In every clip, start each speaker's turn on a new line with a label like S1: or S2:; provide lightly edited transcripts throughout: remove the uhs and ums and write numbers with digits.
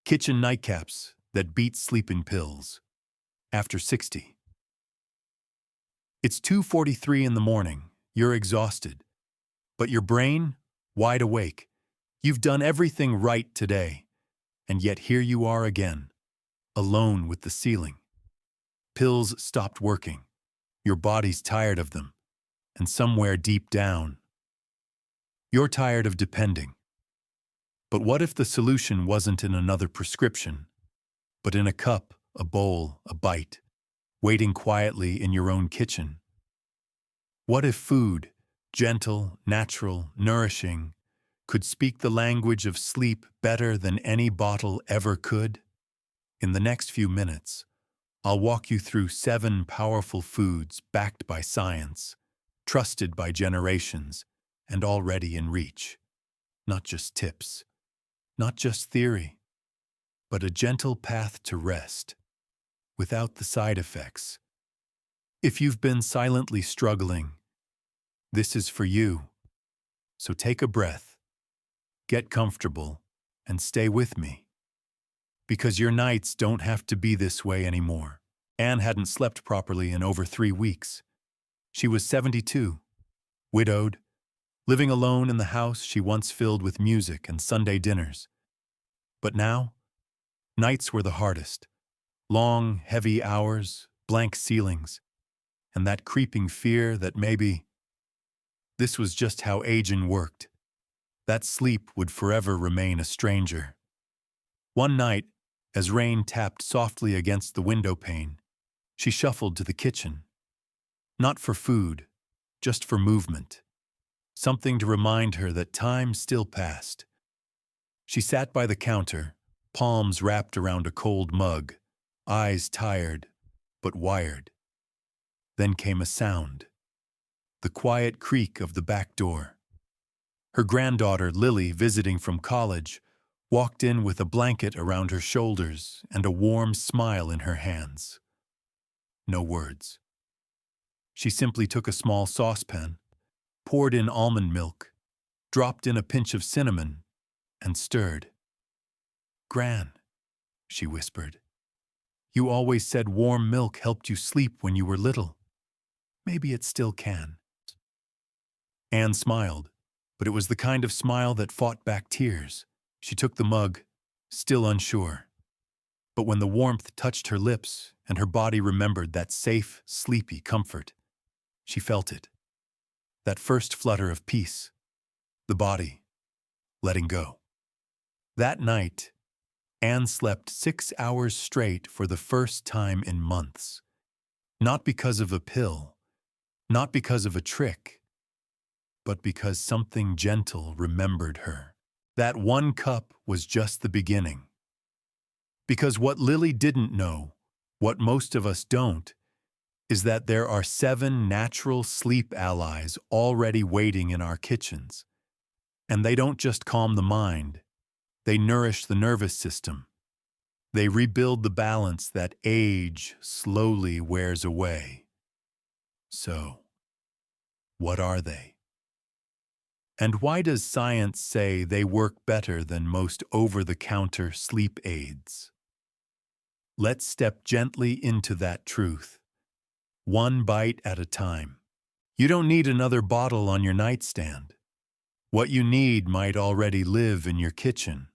S1: Kitchen nightcaps that beat sleeping pills. After 60. It's 2:43 in the morning. You're exhausted. But your brain, wide awake. You've done everything right today. And yet here you are again, alone with the ceiling. Pills stopped working. Your body's tired of them. And somewhere deep down, you're tired of depending. But what if the solution wasn't in another prescription, but in a cup, a bowl, a bite, waiting quietly in your own kitchen? What if food, gentle, natural, nourishing, could speak the language of sleep better than any bottle ever could? In the next few minutes, I'll walk you through 7 powerful foods backed by science, trusted by generations, and already in reach. Not just tips, not just theory, but a gentle path to rest, without the side effects. If you've been silently struggling, this is for you. So take a breath, get comfortable, and stay with me. Because your nights don't have to be this way anymore. Anne hadn't slept properly in over 3 weeks. She was 72, widowed, living alone in the house she once filled with music and Sunday dinners. But now, nights were the hardest. Long, heavy hours, blank ceilings, and that creeping fear that maybe this was just how aging worked. That sleep would forever remain a stranger. One night, as rain tapped softly against the window pane, she shuffled to the kitchen. Not for food, just for movement. Something to remind her that time still passed. She sat by the counter, palms wrapped around a cold mug, eyes tired, but wired. Then came a sound. The quiet creak of the back door. Her granddaughter, Lily, visiting from college, walked in with a blanket around her shoulders and a warm smile in her hands. No words. She simply took a small saucepan, poured in almond milk, dropped in a pinch of cinnamon, and stirred. "Gran," she whispered, "you always said warm milk helped you sleep when you were little. Maybe it still can." Anne smiled, but it was the kind of smile that fought back tears. She took the mug, still unsure. But when the warmth touched her lips and her body remembered that safe, sleepy comfort, she felt it. That first flutter of peace. The body letting go. That night, Anne slept 6 hours straight for the first time in months. Not because of a pill, not because of a trick, but because something gentle remembered her. That one cup was just the beginning. Because what Lily didn't know, what most of us don't, is that there are 7 natural sleep allies already waiting in our kitchens. And they don't just calm the mind, they nourish the nervous system. They rebuild the balance that age slowly wears away. So, what are they? And why does science say they work better than most over-the-counter sleep aids? Let's step gently into that truth. One bite at a time. You don't need another bottle on your nightstand. What you need might already live in your kitchen.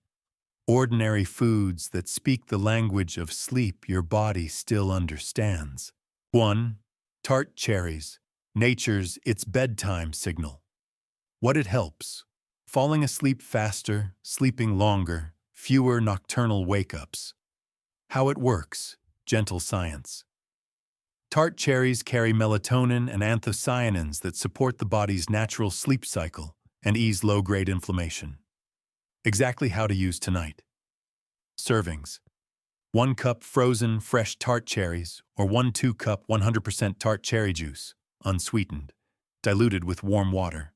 S1: Ordinary foods that speak the language of sleep your body still understands. 1. Tart cherries. Nature's "it's bedtime" signal. What it helps: falling asleep faster, sleeping longer, fewer nocturnal wake-ups. How it works: gentle science. Tart cherries carry melatonin and anthocyanins that support the body's natural sleep cycle and ease low-grade inflammation. Exactly how to use tonight. Servings: 1 cup frozen fresh tart cherries or 1 2-cup 100% tart cherry juice, unsweetened, diluted with warm water.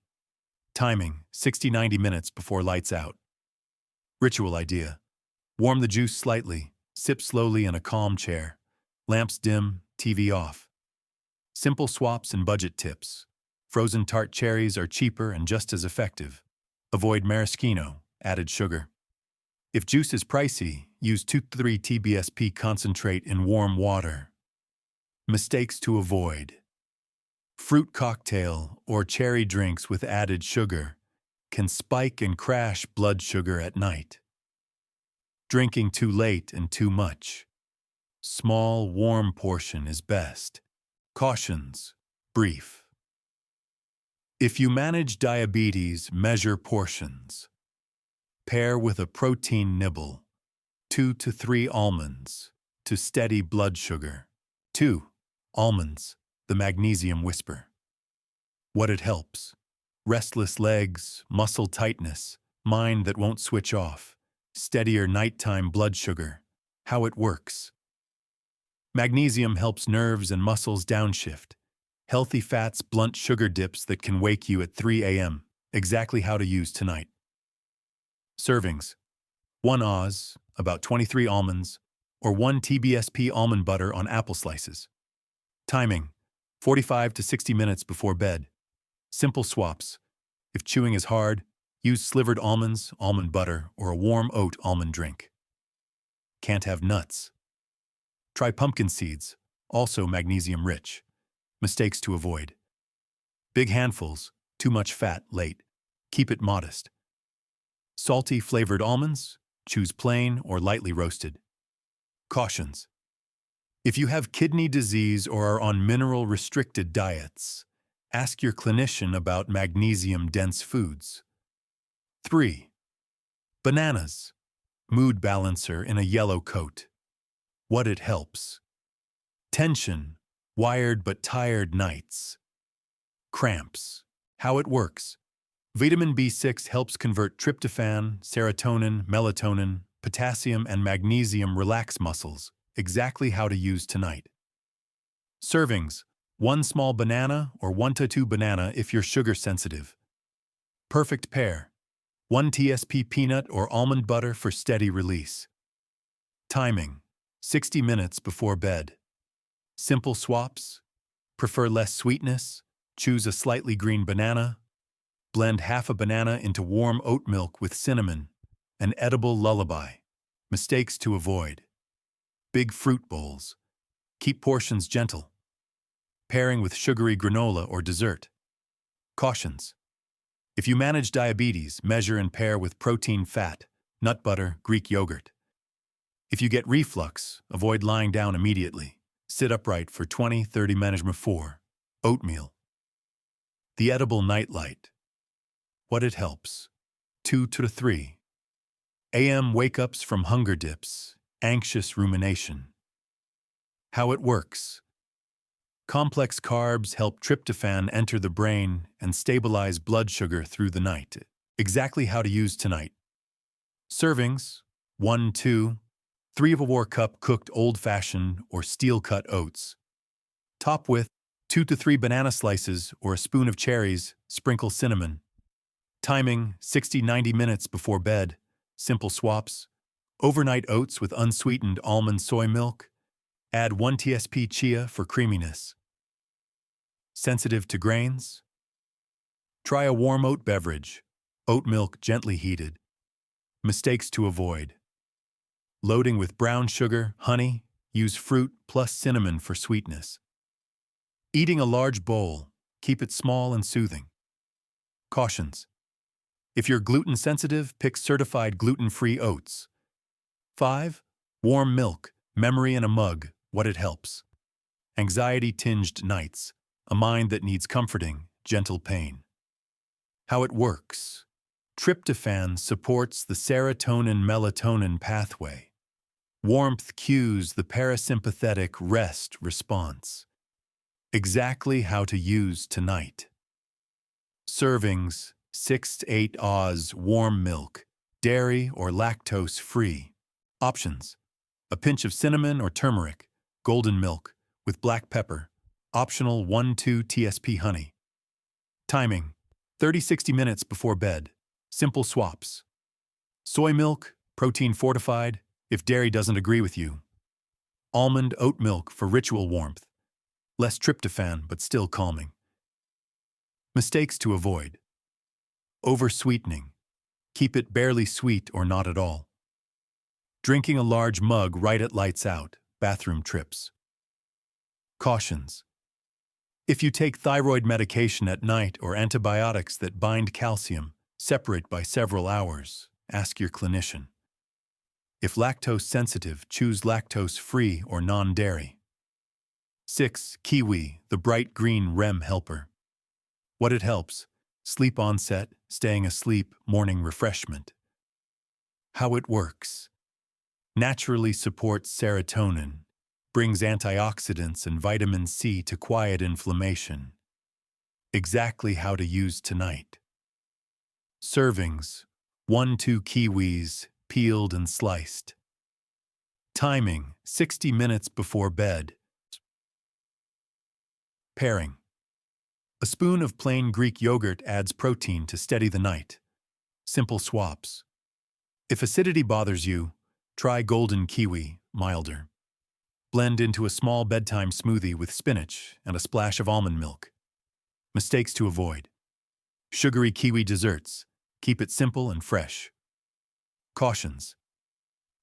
S1: Timing: 60-90 minutes before lights out. Ritual idea: warm the juice slightly, sip slowly in a calm chair. Lamps dim, TV off. Simple swaps and budget tips. Frozen tart cherries are cheaper and just as effective. Avoid maraschino, added sugar. If juice is pricey, use 2-3 TBSP concentrate in warm water. Mistakes to avoid. Fruit cocktail or cherry drinks with added sugar can spike and crash blood sugar at night. Drinking too late and too much. Small, warm portion is best. Cautions. Brief. If you manage diabetes, measure portions. Pair with a protein nibble, 2 to 3 almonds, to steady blood sugar. 2. Almonds, the magnesium whisper. What it helps. Restless legs, muscle tightness, mind that won't switch off, steadier nighttime blood sugar. How it works. Magnesium helps nerves and muscles downshift. Healthy fats blunt sugar dips that can wake you at 3 a.m. Exactly how to use tonight. Servings. 1 Oz, about 23 almonds, or 1 TBSP almond butter on apple slices. Timing. 45 to 60 minutes before bed. Simple swaps. If chewing is hard, use slivered almonds, almond butter, or a warm oat almond drink. Can't have nuts. Try pumpkin seeds, also magnesium-rich. Mistakes to avoid. Big handfuls, too much fat late. Keep it modest. Salty flavored almonds, choose plain or lightly roasted. Cautions. If you have kidney disease or are on mineral-restricted diets, ask your clinician about magnesium-dense foods. 3. Bananas. Mood balancer in a yellow coat. What it helps. Tension. Wired but tired nights. Cramps. How it works. Vitamin B6 helps convert tryptophan, serotonin, melatonin, potassium, and magnesium relax muscles. Exactly how to use tonight. Servings. 1 small banana or 1 to 2 banana if you're sugar sensitive. Perfect pair. 1 TSP peanut or almond butter for steady release. Timing. 60 minutes before bed. Simple swaps. Prefer less sweetness. Choose a slightly green banana. Blend half a banana into warm oat milk with cinnamon. An edible lullaby. Mistakes to avoid. Big fruit bowls. Keep portions gentle. Pairing with sugary granola or dessert. Cautions. If you manage diabetes, measure and pair with protein fat, nut butter, Greek yogurt. If you get reflux, avoid lying down immediately. Sit upright for 20-30 minutes. 4. Oatmeal. The edible nightlight. What it helps. 2 to 3 a.m. wake-ups from hunger dips, anxious rumination. How it works. Complex carbs help tryptophan enter the brain and stabilize blood sugar through the night. Exactly how to use tonight. Servings. 1, 2, 3/4 cup cooked old-fashioned or steel-cut oats. Top with 2 to 3 banana slices or a spoon of cherries, sprinkle cinnamon. Timing 60-90 minutes before bed. Simple swaps. Overnight oats with unsweetened almond soy milk. Add 1 TSP chia for creaminess. Sensitive to grains? Try a warm oat beverage. Oat milk gently heated. Mistakes to avoid. Loading with brown sugar, honey, use fruit plus cinnamon for sweetness. Eating a large bowl, keep it small and soothing. Cautions. If you're gluten sensitive, pick certified gluten-free oats. 5. Warm milk, memory in a mug, what it helps. Anxiety-tinged nights, a mind that needs comforting, gentle pain. How it works. Tryptophan supports the serotonin-melatonin pathway. Warmth cues the parasympathetic rest response. Exactly how to use tonight. Servings, 6 to 8 Oz warm milk, dairy or lactose-free. Options. A pinch of cinnamon or turmeric, golden milk, with black pepper, optional 1-2 TSP honey. Timing, 30-60 minutes before bed. Simple swaps. Soy milk, protein fortified, if dairy doesn't agree with you. Almond oat milk for ritual warmth. Less tryptophan, but still calming. Mistakes to avoid. Over-sweetening. Keep it barely sweet or not at all. Drinking a large mug right at lights out, bathroom trips. Cautions. If you take thyroid medication at night or antibiotics that bind calcium, separate by several hours, ask your clinician. If lactose sensitive, choose lactose-free or non-dairy. 6. Kiwi, the bright green REM helper. What it helps: sleep onset, staying asleep, morning refreshment. How it works: naturally supports serotonin, brings antioxidants and vitamin C to quiet inflammation. Exactly how to use tonight. Servings: 1-2 kiwis, peeled and sliced. Timing: 60 minutes before bed. Pairing: a spoon of plain Greek yogurt adds protein to steady the night. Simple swaps. If acidity bothers you, try golden kiwi, milder. Blend into a small bedtime smoothie with spinach and a splash of almond milk. Mistakes to avoid: sugary kiwi desserts. Keep it simple and fresh. Cautions.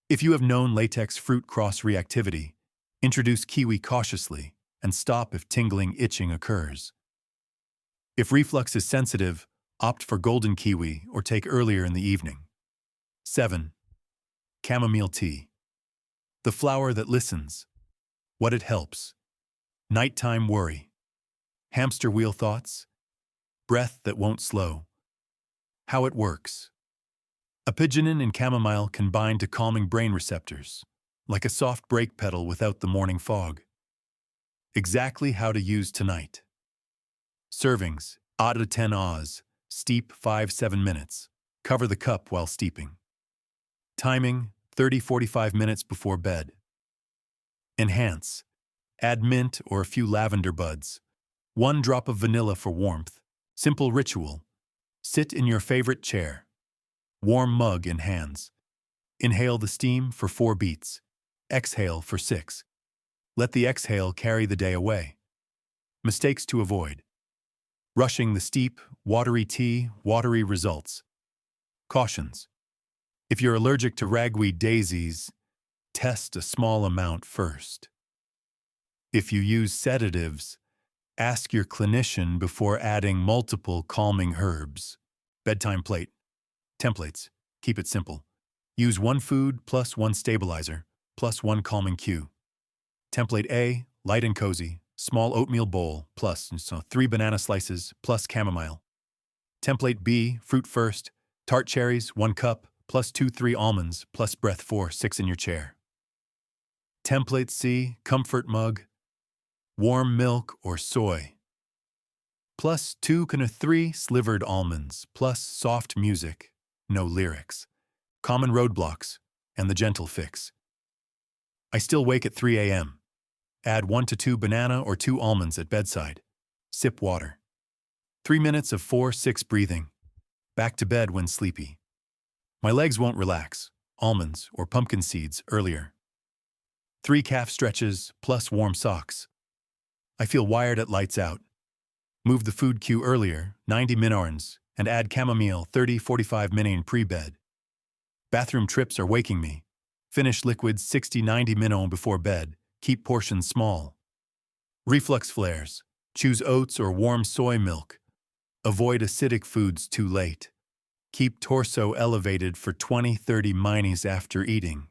S1: If you have known latex fruit cross-reactivity, introduce kiwi cautiously and stop if tingling, itching occurs. If reflux is sensitive, opt for golden kiwi or take earlier in the evening. 7. Chamomile tea. The flower that listens. What it helps: nighttime worry, hamster wheel thoughts, breath that won't slow. How it works: apigenin and chamomile can bind to calming brain receptors, like a soft brake pedal without the morning fog. Exactly how to use tonight. Servings: 8 to 10 Oz, steep 5-7 minutes. Cover the cup while steeping. Timing: 30-45 minutes before bed. Enhance: add mint or a few lavender buds. 1 drop of vanilla for warmth. Simple ritual: sit in your favorite chair. Warm mug in hands. Inhale the steam for 4 beats. Exhale for 6. Let the exhale carry the day away. Mistakes to avoid: rushing the steep, watery tea, watery results. Cautions. If you're allergic to ragweed daisies, test a small amount first. If you use sedatives, ask your clinician before adding multiple calming herbs. Bedtime plate. Templates. Keep it simple. Use 1 food plus 1 stabilizer plus 1 calming cue. Template A, light and cozy, small oatmeal bowl plus 3 banana slices plus chamomile. Template B, fruit first, tart cherries, 1 cup, plus 2-3 almonds, plus breath 4-6 in your chair. Template C, comfort mug, warm milk or soy, plus 2-3 slivered almonds, plus soft music, no lyrics, common roadblocks, and the gentle fix. I still wake at 3 a.m. Add 1 to 2 banana or 2 almonds at bedside. Sip water. 3 minutes of 4-6 breathing. Back to bed when sleepy. My legs won't relax. Almonds or pumpkin seeds earlier. 3 calf stretches plus warm socks. I feel wired at lights out. Move the food cue earlier, 90 minutes, and add chamomile 30-45 minutes in pre-bed. Bathroom trips are waking me. Finish liquids 60-90 minutes before bed. Keep portions small. Reflux flares. Choose oats or warm soy milk. Avoid acidic foods too late. Keep torso elevated for 20-30 minutes after eating.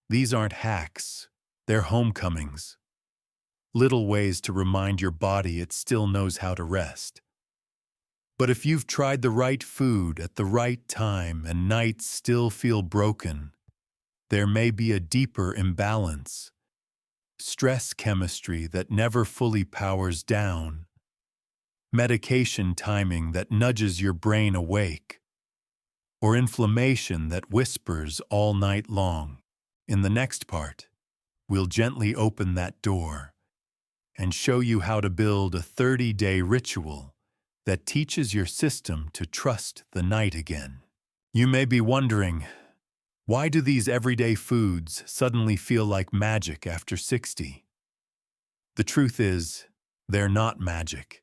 S1: These aren't hacks. They're homecomings. Little ways to remind your body it still knows how to rest. But if you've tried the right food at the right time and nights still feel broken, there may be a deeper imbalance. Stress chemistry that never fully powers down. Medication timing that nudges your brain awake. Or inflammation that whispers all night long. In the next part, we'll gently open that door and show you how to build a 30-day ritual that teaches your system to trust the night again. You may be wondering, why do these everyday foods suddenly feel like magic after 60? The truth is, they're not magic.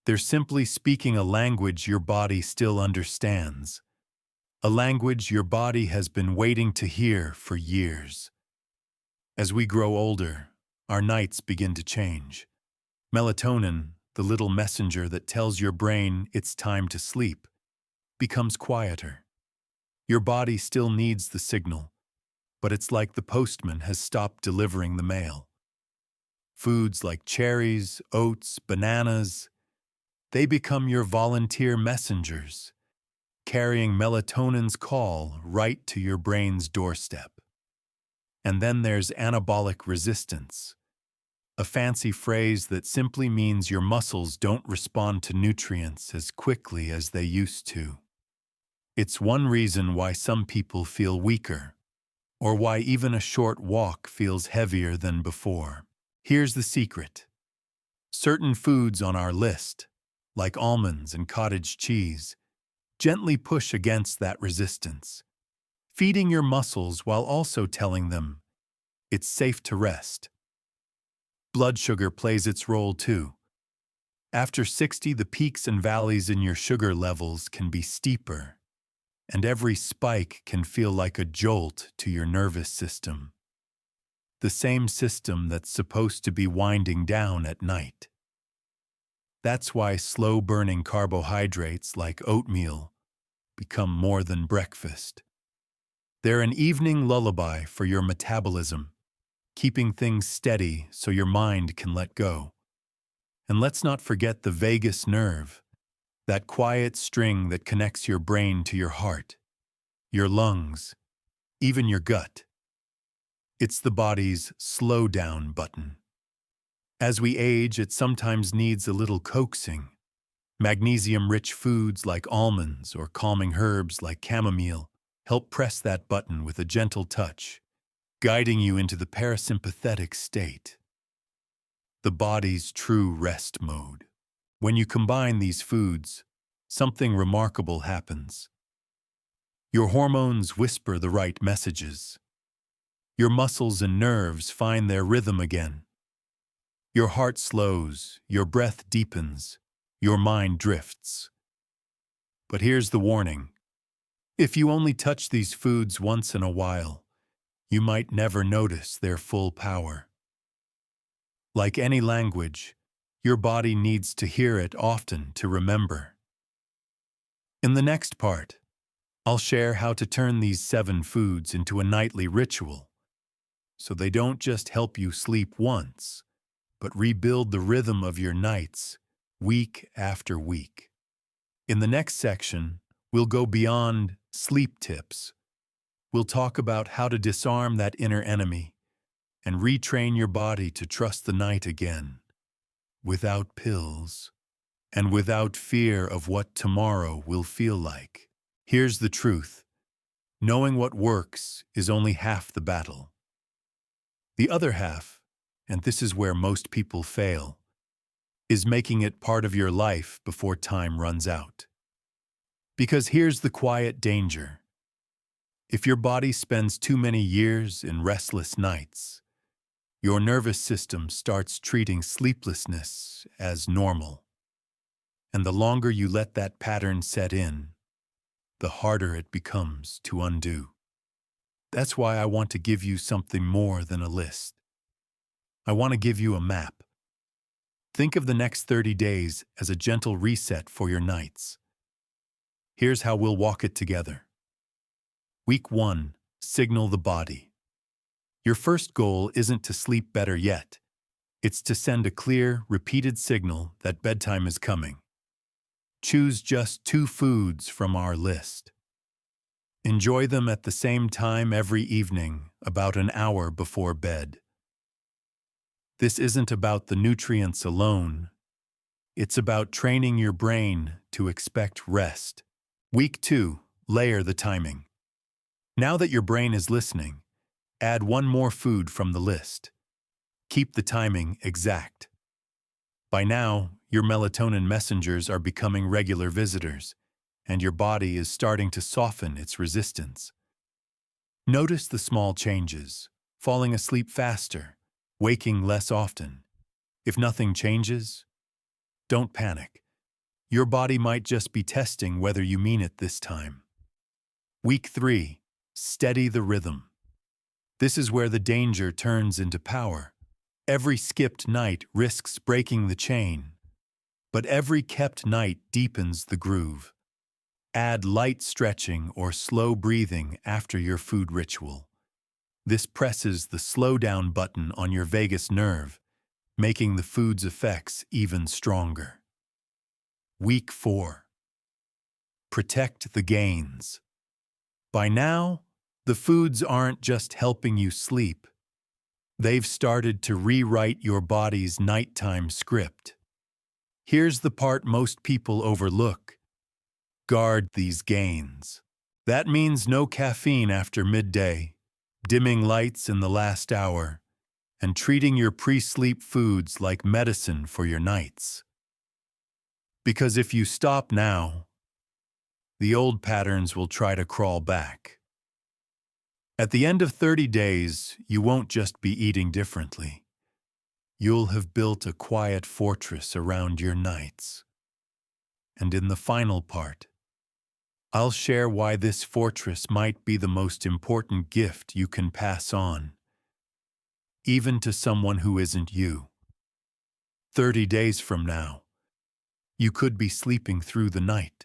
S1: They're simply speaking a language your body still understands. a language your body has been waiting to hear for years. As we grow older, our nights begin to change. Melatonin, the little messenger that tells your brain it's time to sleep, becomes quieter. Your body still needs the signal, but it's like the postman has stopped delivering the mail. Foods like cherries, oats, bananas, they become your volunteer messengers, carrying melatonin's call right to your brain's doorstep. And then there's anabolic resistance, a fancy phrase that simply means your muscles don't respond to nutrients as quickly as they used to. It's one reason why some people feel weaker, or why even a short walk feels heavier than before. Here's the secret. Certain foods on our list, like almonds and cottage cheese, gently push against that resistance, feeding your muscles while also telling them it's safe to rest. Blood sugar plays its role too. After 60, the peaks and valleys in your sugar levels can be steeper, and every spike can feel like a jolt to your nervous system. The same system that's supposed to be winding down at night. That's why slow-burning carbohydrates like oatmeal become more than breakfast. They're an evening lullaby for your metabolism, keeping things steady so your mind can let go. And let's not forget the vagus nerve, that quiet string that connects your brain to your heart, your lungs, even your gut. It's the body's slow down button. As we age, it sometimes needs a little coaxing. Magnesium-rich foods like almonds or calming herbs like chamomile help press that button with a gentle touch, guiding you into the parasympathetic state, the body's true rest mode. When you combine these foods, something remarkable happens. Your hormones whisper the right messages. Your muscles and nerves find their rhythm again. Your heart slows, your breath deepens, your mind drifts. But here's the warning. If you only touch these foods once in a while, you might never notice their full power. Like any language, your body needs to hear it often to remember. In the next part, I'll share how to turn these 7 foods into a nightly ritual, so they don't just help you sleep once, but rebuild the rhythm of your nights week after week. In the next section, we'll go beyond sleep tips. We'll talk about how to disarm that inner enemy and retrain your body to trust the night again, without pills and without fear of what tomorrow will feel like. Here's the truth. Knowing what works is only half the battle. The other half, and this is where most people fail, is making it part of your life before time runs out. Because here's the quiet danger. If your body spends too many years in restless nights, your nervous system starts treating sleeplessness as normal. And the longer you let that pattern set in, the harder it becomes to undo. That's why I want to give you something more than a list. I want to give you a map. Think of the next 30 days as a gentle reset for your nights. Here's how we'll walk it together. Week 1, signal the body. Your first goal isn't to sleep better yet. It's to send a clear, repeated signal that bedtime is coming. Choose just 2 foods from our list. Enjoy them at the same time every evening, about an hour before bed. This isn't about the nutrients alone. It's about training your brain to expect rest. Week 2, layer the timing. Now that your brain is listening, add 1 more food from the list. Keep the timing exact. By now, your melatonin messengers are becoming regular visitors, and your body is starting to soften its resistance. Notice the small changes, falling asleep faster, waking less often. If nothing changes, don't panic. Your body might just be testing whether you mean it this time. Week 3. Steady the rhythm. This is where the danger turns into power. Every skipped night risks breaking the chain, but every kept night deepens the groove. Add light stretching or slow breathing after your food ritual. This presses the slow down button on your vagus nerve, making the food's effects even stronger. Week 4. Protect the gains. By now, the foods aren't just helping you sleep. They've started to rewrite your body's nighttime script. Here's the part most people overlook. Guard these gains. That means no caffeine after midday, dimming lights in the last hour, and treating your pre-sleep foods like medicine for your nights. Because if you stop now, the old patterns will try to crawl back. At the end of 30 days, you won't just be eating differently. You'll have built a quiet fortress around your nights. And in the final part, I'll share why this fortress might be the most important gift you can pass on, even to someone who isn't you. 30 days from now, you could be sleeping through the night,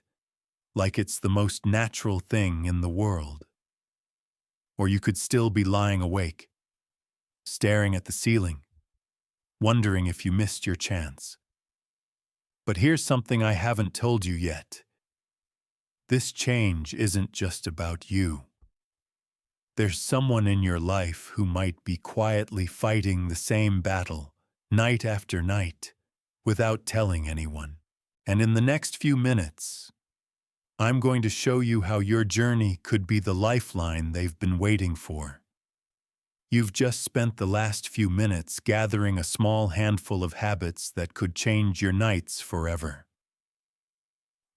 S1: like it's the most natural thing in the world. Or you could still be lying awake, staring at the ceiling, wondering if you missed your chance. But here's something I haven't told you yet. This change isn't just about you. There's someone in your life who might be quietly fighting the same battle, night after night, without telling anyone. And in the next few minutes, I'm going to show you how your journey could be the lifeline they've been waiting for. You've just spent the last few minutes gathering a small handful of habits that could change your nights forever.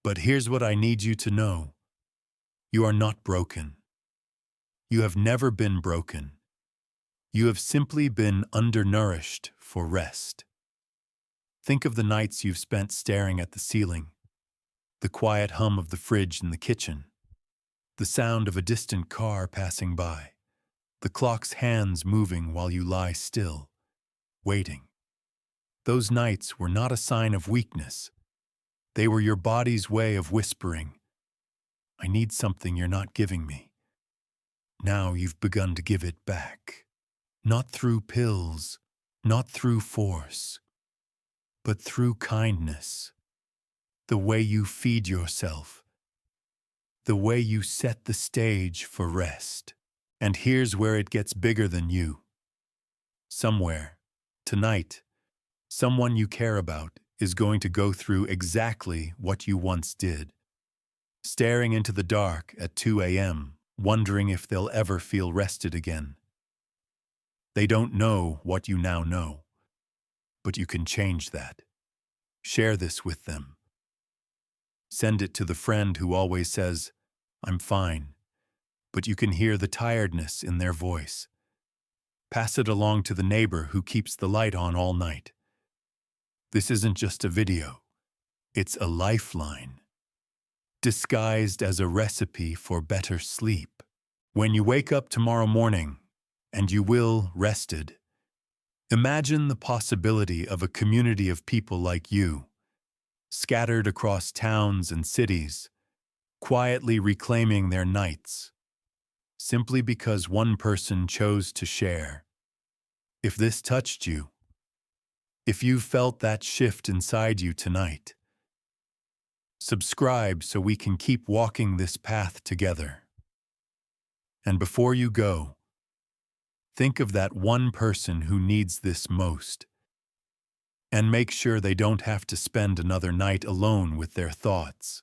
S1: But here's what I need you to know. You are not broken. You have never been broken. You have simply been undernourished for rest. Think of the nights you've spent staring at the ceiling, the quiet hum of the fridge in the kitchen, the sound of a distant car passing by, the clock's hands moving while you lie still, waiting. Those nights were not a sign of weakness. They were your body's way of whispering, "I need something you're not giving me." Now you've begun to give it back. Not through pills, not through force, but through kindness. The way you feed yourself, the way you set the stage for rest. And here's where it gets bigger than you. Somewhere, tonight, someone you care about is going to go through exactly what you once did. Staring into the dark at 2 a.m., wondering if they'll ever feel rested again. They don't know what you now know, but you can change that. Share this with them. Send it to the friend who always says, "I'm fine," but you can hear the tiredness in their voice. Pass it along to the neighbor who keeps the light on all night. This isn't just a video. It's a lifeline, disguised as a recipe for better sleep. When you wake up tomorrow morning, and you will rested, imagine the possibility of a community of people like you, scattered across towns and cities, quietly reclaiming their nights, simply because one person chose to share. If this touched you, if you felt that shift inside you tonight, subscribe so we can keep walking this path together. And before you go, think of that one person who needs this most, and make sure they don't have to spend another night alone with their thoughts.